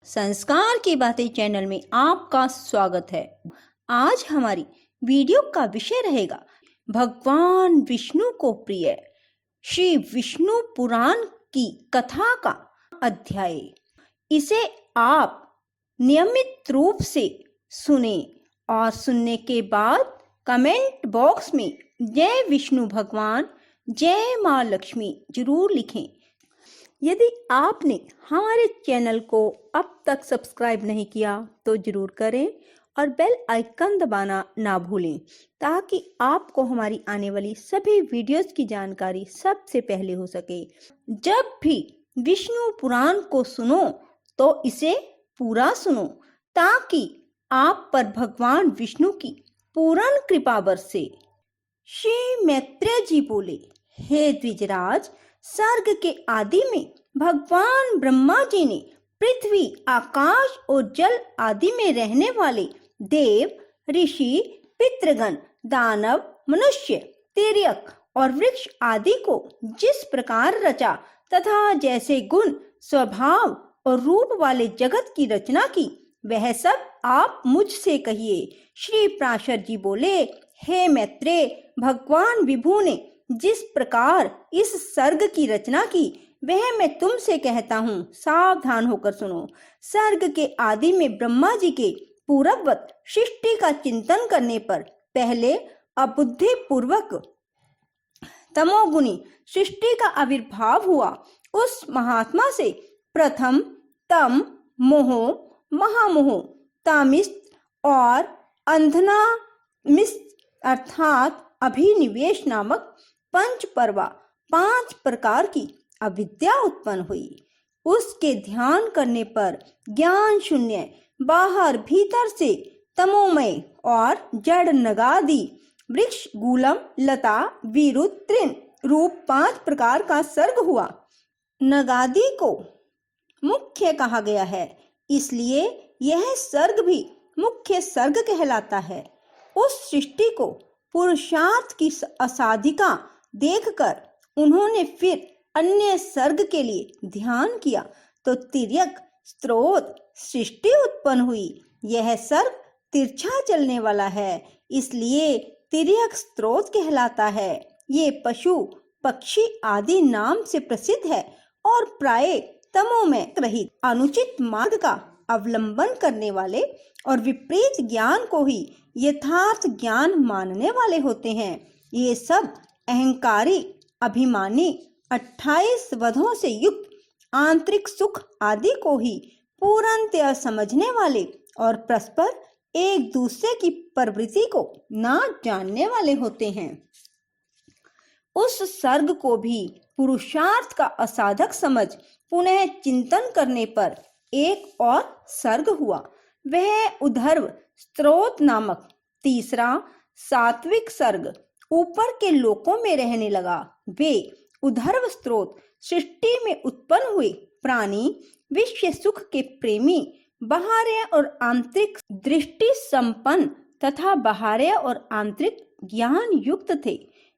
संस्कार की बातें चैनल में आपका स्वागत है। आज हमारी वीडियो का विषय रहेगा भगवान विष्णु को प्रिय श्री विष्णु पुराण की कथा का अध्याय। इसे आप नियमित रूप से सुने और सुनने के बाद कमेंट बॉक्स में जय विष्णु भगवान, जय माँ लक्ष्मी जरूर लिखें। यदि आपने हमारे चैनल को अब तक सब्सक्राइब नहीं किया तो जरूर करें और बेल आइकन दबाना ना भूलें ताकि आपको हमारी आने वाली सभी वीडियोस की जानकारी सबसे पहले हो सके। जब भी विष्णु पुराण को सुनो तो इसे पूरा सुनो ताकि आप पर भगवान विष्णु की पूर्ण कृपा बरसे। श्री मैत्रेय जी बोले, हे द्विजराज, सर्ग के आदि में भगवान ब्रह्मा जी ने पृथ्वी, आकाश और जल आदि में रहने वाले देव, ऋषि, पितृगण, दानव, मनुष्य, तिर्यक और वृक्ष आदि को जिस प्रकार रचा तथा जैसे गुण, स्वभाव और रूप वाले जगत की रचना की, वह सब आप मुझसे कहिए। श्री पराशर जी बोले, हे मैत्रेय, भगवान विभु ने जिस प्रकार इस सर्ग की रचना की वह मैं तुमसे कहता हूँ, सावधान होकर सुनो। सर्ग के आदि में ब्रह्मा जी के पूर्ववत सृष्टि का चिंतन करने पर पहले अबुद्धि पूर्वक तमोगुणी सृष्टि का आविर्भाव हुआ। उस महात्मा से प्रथम तम, मोह, महामोह, तामिस्त और अंधनामिस्त अर्थात अभिनिवेश नामक पंच पर्वा 5 प्रकार की अविद्या उत्पन्न हुई। उसके ध्यान करने पर ज्ञान शून्य, बाहर भीतर से तमोमय और जड़ नगादि, वृक्ष, गूलम, लता, विरुद्ध, तृण रूप 5 प्रकार का सर्ग हुआ। नगादि को मुख्य कहा गया है, इसलिए यह सर्ग भी मुख्य सर्ग कहलाता है। उस सृष्टि को पुरुषार्थ की असाधिका देखकर उन्होंने फिर अन्य सर्ग के लिए ध्यान किया तो तिर्यक स्त्रोत सृष्टि उत्पन्न हुई। यह सर्ग तिरछा चलने वाला है, इसलिए तिर्यक स्त्रोत कहलाता है। ये पशु, पक्षी आदि नाम से प्रसिद्ध है और प्राय तमोमय रहित, अनुचित मार्ग का अवलंबन करने वाले और विपरीत ज्ञान को ही यथार्थ ज्ञान मानने वाले होते हैं। ये सब अहंकारी, अभिमानी, 28 वधों से युक्त, आंतरिक सुख आदि को ही पूर्णतया समझने वाले और परस्पर एक दूसरे की प्रवृत्ति को ना जानने वाले होते हैं। उस सर्ग को भी पुरुषार्थ का असाधक समझ पुनः चिंतन करने पर एक और सर्ग हुआ। वह उद्धर्व स्त्रोत नामक तीसरा सात्विक सर्ग ऊपर के लोकों में रहने लगा। वे उद्धर्व स्त्रोत सृष्टि में उत्पन्न हुए प्राणी, विश्व सुख के प्रेमी, बाहर्य और आंतरिक दृष्टि संपन्न तथा बाहर्य और आंतरिक ज्ञान युक्त थे।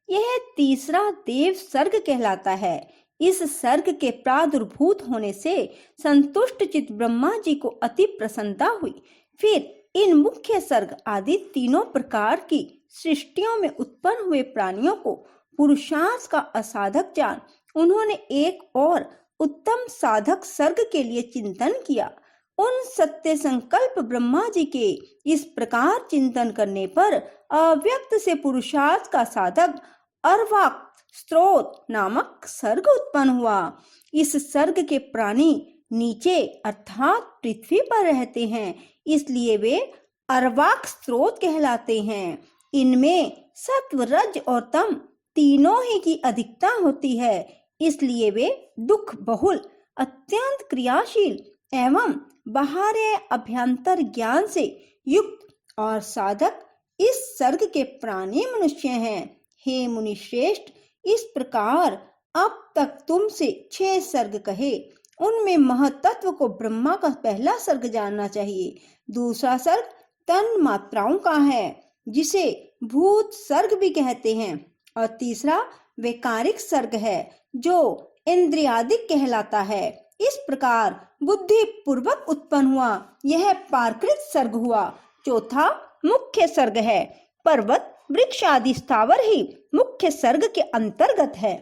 यह तीसरा देव सर्ग कहलाता है। इस सर्ग के प्रादुर्भूत होने से संतुष्ट चित्त ब्रह्मा जी को अति प्रसन्नता हुई। फिर इन मुख्य सर्ग आदि तीनों प्रकार की सृष्टियों में उत्पन्न हुए प्राणियों को पुरुषार्थ का असाधक जान उन्होंने एक और उत्तम साधक सर्ग के लिए चिंतन किया। उन सत्य संकल्प ब्रह्मा जी के इस प्रकार चिंतन करने पर अव्यक्त से पुरुषार्थ का साधक अर्वाक स्त्रोत नामक सर्ग उत्पन्न हुआ। इस सर्ग के प्राणी नीचे अर्थात पृथ्वी पर रहते हैं, इसलिए वे अर्वाक स्त्रोत कहलाते हैं। इनमें सत्व, रज और तम तीनों ही की अधिकता होती है, इसलिए वे दुख बहुल, अत्यंत क्रियाशील एवं बाहर्य अभ्यंतर ज्ञान से युक्त और साधक इस सर्ग के प्राणी मनुष्य हैं। हे मुनि श्रेष्ठ, इस प्रकार अब तक तुमसे 6 सर्ग कहे, उनमें महतत्व को ब्रह्मा का पहला सर्ग जानना चाहिए। दूसरा सर्ग तन मात्राओं का है, जिसे भूत सर्ग भी कहते हैं, और तीसरा वैकारिक सर्ग है जो इंद्रियादिक कहलाता है। इस प्रकार बुद्धि पूर्वक उत्पन्न हुआ यह प्राकृत सर्ग हुआ। चौथा मुख्य सर्ग है। पर्वत, वृक्ष आदि स्थावर ही मुख्य सर्ग के अंतर्गत है।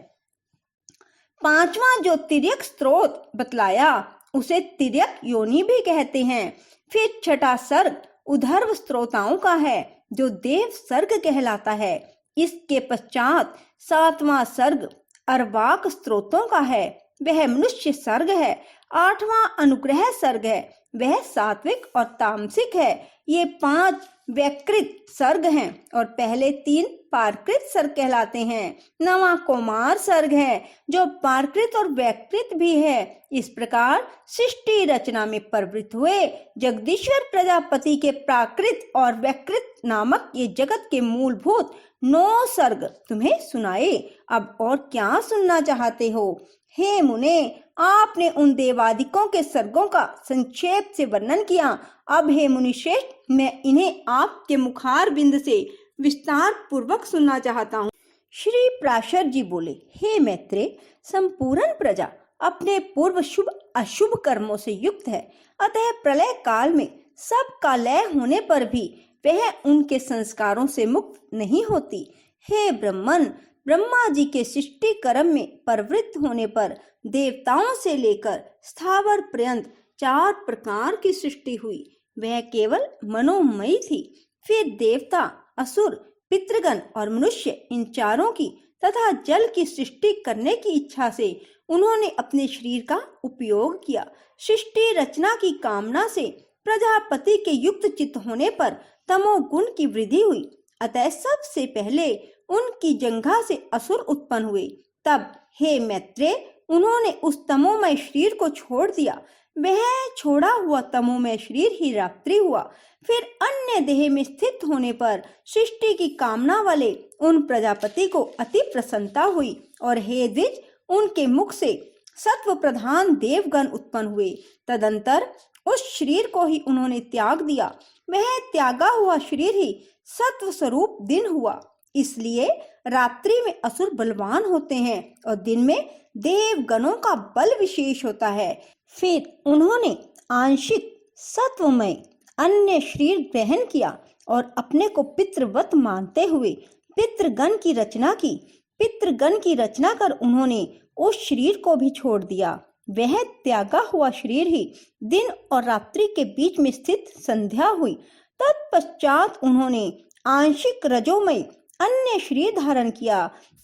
पांचवा जो तिर्यक स्रोत बतलाया उसे तिर्यक योनि भी कहते हैं। फिर छठा सर्ग उधर्व स्त्रोताओं का है जो देव सर्ग कहलाता है। इसके पश्चात सातवां सर्ग अर्वाक स्त्रोतों का है, वह मनुष्य सर्ग है। आठवां अनुग्रह सर्ग है, वह सात्विक और तामसिक है। ये 5 व्यकृत सर्ग हैं और पहले 3 प्राकृत सर्ग कहलाते हैं। 9वां कौमार सर्ग है जो प्राकृत और व्यकृत भी है। इस प्रकार सृष्टि रचना में प्रवृत्त हुए जगदीश्वर प्रजापति के प्राकृत और व्यकृत नामक ये जगत के मूलभूत 9 सर्ग तुम्हें सुनाए। अब और क्या सुनना चाहते हो? हे मुने, आपने उन देवादिकों के सर्गों का संक्षेप से वर्णन किया। अब हे मुनिश्रेष्ठ, मैं इन्हें आपके मुखार बिंद से विस्तार पूर्वक सुनना चाहता हूँ। श्री पराशर जी बोले, हे मैत्रेय, संपूर्ण प्रजा अपने पूर्व शुभ अशुभ कर्मों से युक्त है, अतः प्रलय काल में सब का लय होने पर भी वह उनके संस्कारों से मुक्त नहीं होती। हे ब्रह्मन, ब्रह्मा जी के सृष्टि कर्म में प्रवृत्त होने पर देवताओं से लेकर स्थावर पर्यंत 4 प्रकार की सृष्टि हुई। वह केवल मनोमयी थी। फिर देवता, असुर, पितृगण और मनुष्य, इन चारों की तथा जल की सृष्टि करने की इच्छा से उन्होंने अपने शरीर का उपयोग किया। सृष्टि रचना की कामना से प्रजापति के युक्त चित्त होने पर तमोगुण की वृद्धि हुई। अतः सबसे पहले उनकी जंघा से असुर उत्पन्न हुए। तब हे मैत्रेय, उन्होंने उस तमोमय शरीर को छोड़ दिया। वह छोड़ा हुआ तमोमय शरीर ही रात्रि हुआ। फिर अन्य देह में स्थित होने पर सृष्टि की कामना वाले उन प्रजापति को अति प्रसन्नता हुई और हे द्विज, उनके मुख से सत्व प्रधान देवगण उत्पन्न हुए। तदंतर उस शरीर को ही उन्होंने त्याग दिया। वह त्यागा हुआ शरीर ही सत्व स्वरूप दिन हुआ। इसलिए रात्रि में असुर बलवान होते हैं और दिन में देवगणों का बल विशेष होता है। फिर उन्होंने आंशिक सत्वमय अन्य शरीर ग्रहण किया और अपने को पितृवत मानते हुए पितृगण की रचना की। पितृगण की रचना कर उन्होंने उस शरीर को भी छोड़ दिया। वह त्यागा हुआ शरीर ही दिन और रात्रि के बीच में स्थित संध्या हुई। तत्पश्चात उन्होंने आंशिक रजोमय अन्य शरीर धारण किया।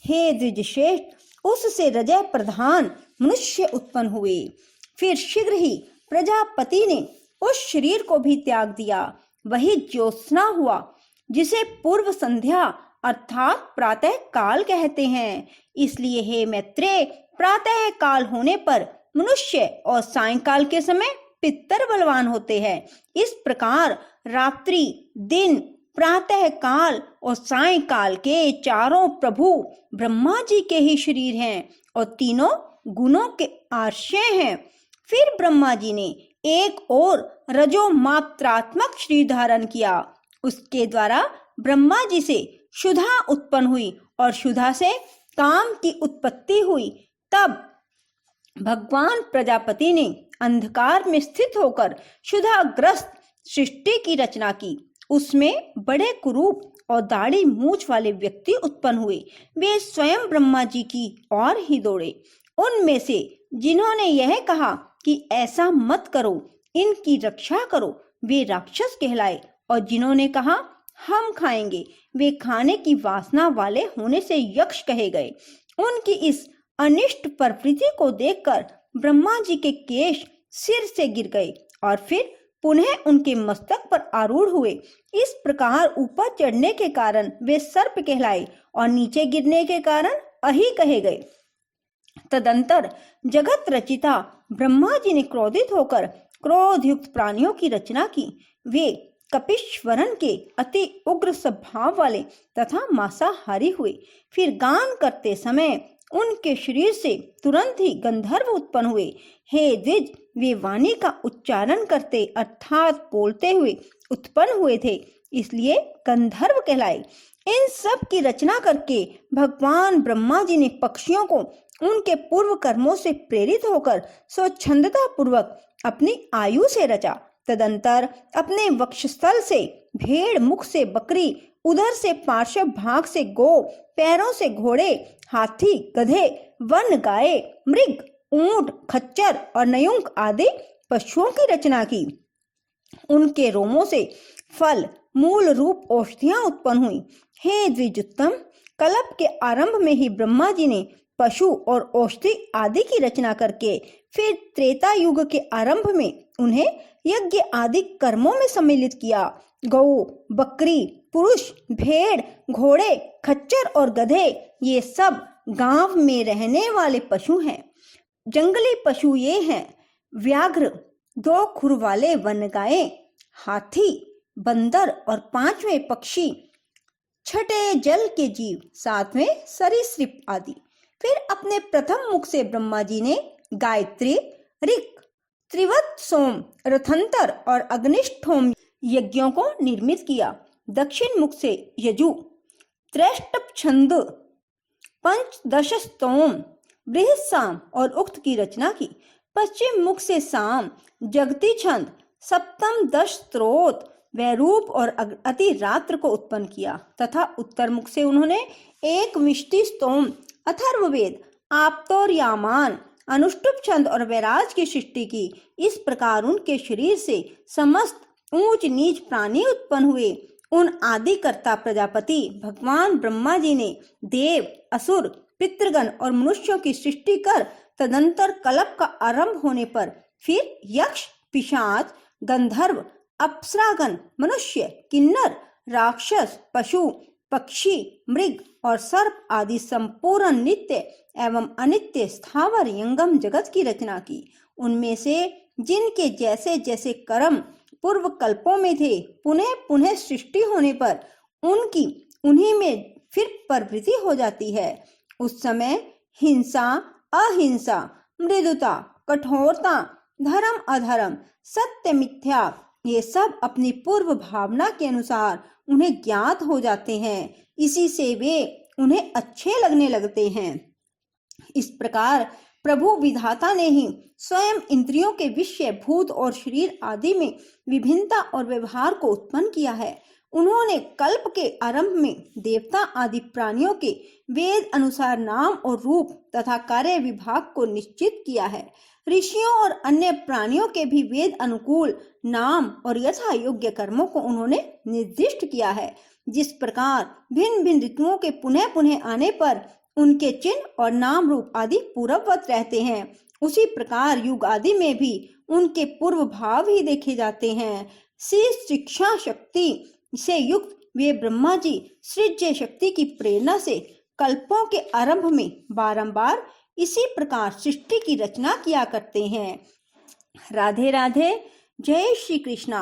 हे द्विजश्रेष्ठ, उससे रजः प्रधान मनुष्य उत्पन्न हुए। फिर शीघ्र ही प्रजापति ने उस शरीर को भी त्याग दिया। वही ज्योत्सना हुआ जिसे पूर्व संध्या अर्थात प्रातः काल कहते हैं। इसलिए हे मैत्रेय, प्रातः काल होने पर मनुष्य और सायंकाल के समय पितर बलवान होते हैं। इस प्रकार रात्रि, दिन, प्रातः काल और सायंकाल के चारों प्रभु ब्रह्मा जी के ही शरीर हैं और तीनों गुणों के आश्रय हैं। फिर ब्रह्मा जी ने एक और रजो मात्रात्मक शरीर धारण किया। उसके द्वारा ब्रह्मा जी से क्षुधा उत्पन्न हुई और क्षुधा से काम की उत्पत्ति हुई। तब भगवान प्रजापति ने अंधकार में स्थित होकर क्षुधाग्रस्त सृष्टि की रचना की। उसमें बड़े कुरूप और दाढ़ी मूछ वाले व्यक्ति उत्पन्न हुए। वे स्वयं ब्रह्मा जी की ओर ही दौड़े। उनमें से जिन्होंने यह कहा कि ऐसा मत करो, इनकी रक्षा करो, वे राक्षस कहलाए, और जिन्होंने कहा हम खाएंगे, वे खाने की वासना वाले होने से यक्ष कहे गए। उनकी इस अनिष्ट प्रवृत्ति को देखकर ब्रह्मा जी के केश सिर से गिर गए और फिर पुनः उनके मस्तक पर आरूढ़ हुए। इस प्रकार ऊपर चढ़ने के कारण वे सर्प कहलाए और नीचे गिरने के कारण अहि कहे गए। तदंतर जगत रचिता ब्रह्मा जी ने क्रोधित होकर क्रोध युक्त प्राणियों की रचना की। वे कपिश्वरन के अति उग्र स्वभाव वाले तथा मांसाहारी हुए। फिर गान करते समय उनके शरीर से तुरंत ही गंधर्व उत्पन्न हुए। हे द्विज, वे वाणी का उच्चारण करते अर्थात बोलते हुए उत्पन्न हुए थे, इसलिए गंधर्व कहलाए। इन सब की रचना करके भगवान ब्रह्मा जी ने पक्षियों को उनके पूर्व कर्मों से प्रेरित होकर स्वच्छंदता पूर्वक अपनी आयु से रचा। तदंतर अपने वक्षस्थल से भेड़, मुख से बकरी, उधर से पार्श्व भाग से गौ, पैरों से घोड़े, हाथी, गधे, वन गाय, मृग, ऊंट, खच्चर और नयुंक आदि पशुओं की रचना की। उनके रोमों से फल, मूल रूप औषधियां उत्पन्न हुई। हे द्विजोत्तम, कल्प के आरंभ में ही ब्रह्मा जी ने पशु और औषधि आदि की रचना करके फिर त्रेता युग के आरंभ में उन्हें यज्ञ आदि कर्मों में सम्मिलित किया। गौ, बकरी, पुरुष, भेड़, घोड़े, खच्चर और गधे ये सब गांव में रहने वाले पशु हैं। जंगली पशु ये हैं व्याघ्र, 2 खुर वाले वनगाय, हाथी, बंदर और 5वें पक्षी, 6ठे जल के जीव, 7वें सरीसृप आदि। फिर अपने प्रथम मुख से ब्रह्मा जी ने गायत्री, ऋक्, त्रिवत सोम, रथंतर और अग्निष्ठोम यज्ञों को निर्मित किया। दक्षिण मुख से यजु, त्रेष्टप छंद, पंचदश स्तोम, बृहस्साम और उक्त की रचना की। पश्चिम मुख से साम, जगती छंद, सप्तम दश स्त्रोत, वैरूप और अति रात्र को उत्पन्न किया तथा उत्तर मुख से उन्होंने एक विष्टि स्तोम, अथर्ववेद, आप्तोर्यामान, अनुष्टुप छंद और वैराज की सृष्टि की। इस प्रकार उनके शरीर से समस्त ऊंच नीच प्राणी उत्पन्न हुए। उन आदिकर्ता प्रजापति भगवान ब्रह्मा जी ने देव, असुर, पितृगण और मनुष्यों की सृष्टि कर तदंतर कल्प का आरंभ होने पर फिर यक्ष, पिशाच, गंधर्व, अप्सरागण, मनुष्य, किन्नर, राक्षस, पशु, पक्षी, मृग और सर्प आदि संपूर्ण नित्य एवं अनित्य स्थावर यंगम जगत की रचना की। उनमें से जिनके जैसे जैसे कर्म पूर्व कल्पों में थे, पुनः पुनः सृष्टि होने पर उनकी उन्हीं में फिर प्रवृत्ति हो जाती है। उस समय हिंसा, अहिंसा, मृदुता, कठोरता, धर्म अधर्म, सत्य मिथ्या ये सब अपनी पूर्व भावना के अनुसार उन्हें ज्ञात हो जाते हैं। इसी से वे उन्हें अच्छे लगने लगते हैं। इस प्रकार प्रभु विधाता ने ही स्वयं इंद्रियों के विषय, भूत और शरीर आदि में विभिन्नता और व्यवहार को उत्पन्न किया है। उन्होंने कल्प के आरंभ में देवता आदि प्राणियों के वेद अनुसार नाम और रूप तथा कार्य विभाग को निश्चित किया है। ऋषियों और अन्य प्राणियों के भी वेद अनुकूल नाम और यथा योग्य कर्मों को उन्होंने निर्दिष्ट किया है। जिस प्रकार भिन्न भिन्न ऋतुओं के पुनः पुनः आने पर उनके चिन्ह और नाम रूप आदि पूर्ववत रहते हैं, उसी प्रकार युग आदि में भी उनके पूर्व भाव ही देखे जाते हैं। शिक्षा शक्ति से युक्त वे ब्रह्मा जी सृज्य शक्ति की प्रेरणा से कल्पों के आरंभ में बारंबार इसी प्रकार सृष्टि की रचना किया करते हैं। राधे राधे। जय श्री कृष्णा।